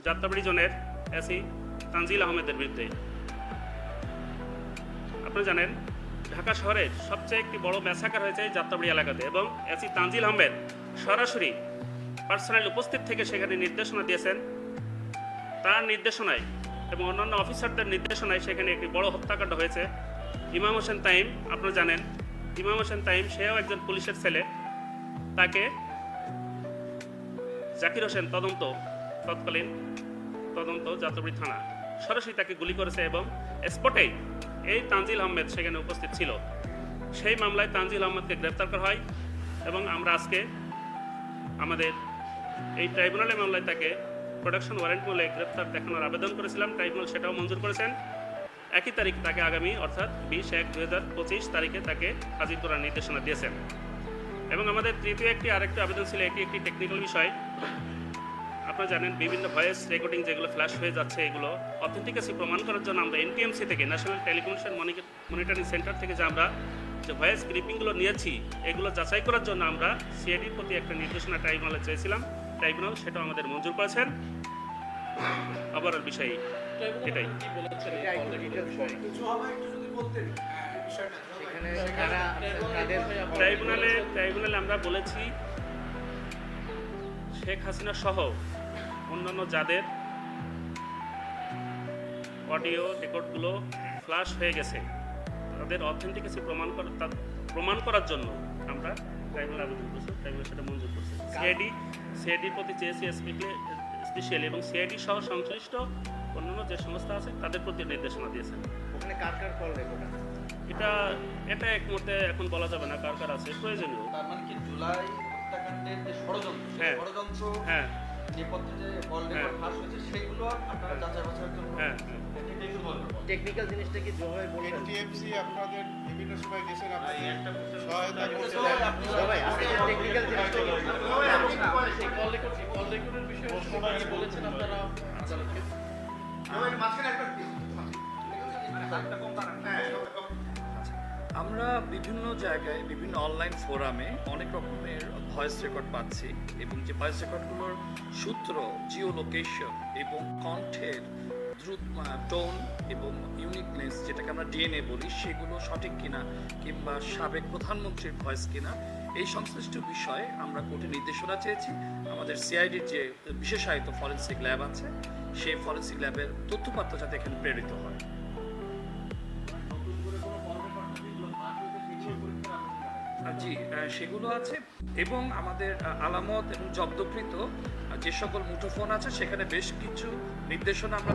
যাত্রাবাড়ি জোনের এসি তানজিল আহমেদের বিরুদ্ধে। আপনারা জানেন ঢাকা শহরের সবচেয়ে একটি বড় ম্যাসাকার হয়েছে এই যাত্রাবাড়ি এলাকাতে, এবং এসি তানজিল আহমেদ সরাসরি পার্সোনাল উপস্থিত থেকে সেখানে নির্দেশনা দিয়েছেন। তার নির্দেশনায় এবং অন্যান্য অফিসারদের নির্দেশনায় সেখানে একটি বড় হত্যাকাণ্ড হয়েছে। ইমাম হোসেন তাইম, আপনারা জানেন ইমাম হোসেন তাইম সেও একজন পুলিশের ছেলে। তাকে জাকির হোসেন তৎকালীন তদন্ত যাত্রাবাড়ি থানা সরাসরি তাকে গুলি করেছে, এবং স্পটেই এই তানজিল আহমেদ সেখানে উপস্থিত ছিল। সেই মামলায় তানজিল আহমেদকে গ্রেপ্তার করা হয়, এবং আমরা আজকে আমাদের এই ট্রাইব্যুনালের মামলায় তাকে প্রোডাকশন ওয়ারেন্ট মূলে গ্রেপ্তার দেখানোর আবেদন করেছিলাম। ট্রাইব্যুনাল সেটাও মঞ্জুর করেছেন। একই তারিখ তাকে আগামী অর্থাৎ 20/1/2025 তারিখে তাকে হাজির করার নির্দেশনা দিয়েছেন। এবং আমাদের তৃতীয় আরেকটি আবেদন ছিল, এটি একটি টেকনিক্যাল বিষয়। আপনারা জানেন বিভিন্ন ভয়েস রেকর্ডিং যেগুলো ফ্ল্যাশ হয়ে যাচ্ছে, এগুলো অথেন্টিকেসি প্রমাণ করার জন্য আমরা এনটিএমসি থেকে, ন্যাশনাল টেলিকমিউনিকেশন মনিটরিং সেন্টার থেকে যে ভয়েস ক্লিপিংগুলো নিয়েছি, এগুলো যাচাই করার জন্য আমরা সিআইডির প্রতি একটা নির্দেশনা ট্রাইব্যুনালে চেয়েছিলাম। ট্রাইব্যুনাল সেটাও আমাদের মঞ্জুর করেছেন। আবার বিষয় এটাই। ট্রাইব্যুনালে আমরা বলেছি শেখ হাসিনা সহ অন্যান্য যাদের অডিও রেকর্ডগুলো ফ্ল্যাশ হয়ে গেছে, তাদের অথেন্টিকেসি প্রমাণ করার জন্য আমরা ট্রাইব্যুনাল আবেদন করছি। ট্রাইব্যুনাল সেটা মঞ্জুর করছে। সিআইডির প্রতি চেয়েছি স্পেশালি, এবং সিআইডি সহ সংশ্লিষ্ট অন্যান্য যে সংস্থা আছে তাদের প্রতি নির্দেশনা দিয়েছেন। ওখানে কার কল রেকর্ড আছে? এটা এক মুহূর্তে এখন বলা যাবে না কার আছে প্রয়োজনীয়। তার মানে কি জুলাই হত্যাকাণ্ডের যে ষড়যন্ত্র হ্যাঁ নেপথ্যে যে কল রেকর্ড ফাঁস হয়েছে সেগুলো আপনারা যাচাই বাছাই করতে টেকনিক্যাল জিনিসটা কি জয় বলছেন? টিএমসি আপনাদের বিভিন্ন সময় গেছেন, আপনি সহায়তা করছেন। সবাই টেকনিক্যাল জিনিসটা সেই কল রেকর্ডের বিষয়ে বলেছেন আপনারা আদালতকে। আমরা বিভিন্ন জায়গায় বিভিন্ন অনলাইন ফোরামে অনেক রকমের ভয়েস রেকর্ড পাচ্ছি, এবং যে ভয়েস রেকর্ডগুলোর সূত্র, জিও লোকেশন এবং কণ্ঠের টোন এবং ইউনিকনেস, যেটাকে আমরা ডিএনএ বলি, সেগুলো সঠিক কিনা কিংবা সাবেক প্রধানমন্ত্রীর ভয়েস কিনা, এই সংশ্লিষ্ট বিষয়ে আমরা কোর্টে নির্দেশনা চেয়েছি। আমাদের সিআইডির যে বিশেষায়িত ফরেন্সিক ল্যাব আছে, সেই ফরেন্সিক ল্যাবের তথ্যপাত্র যাতে এখানে প্রেরিত হয়। জি, সেগুলো আছে, এবং আমাদের আলামত এবং জব্দকৃত যে সকল মুঠোফোন আছে সেখানে বেশ কিছু নির্দেশনা আমরা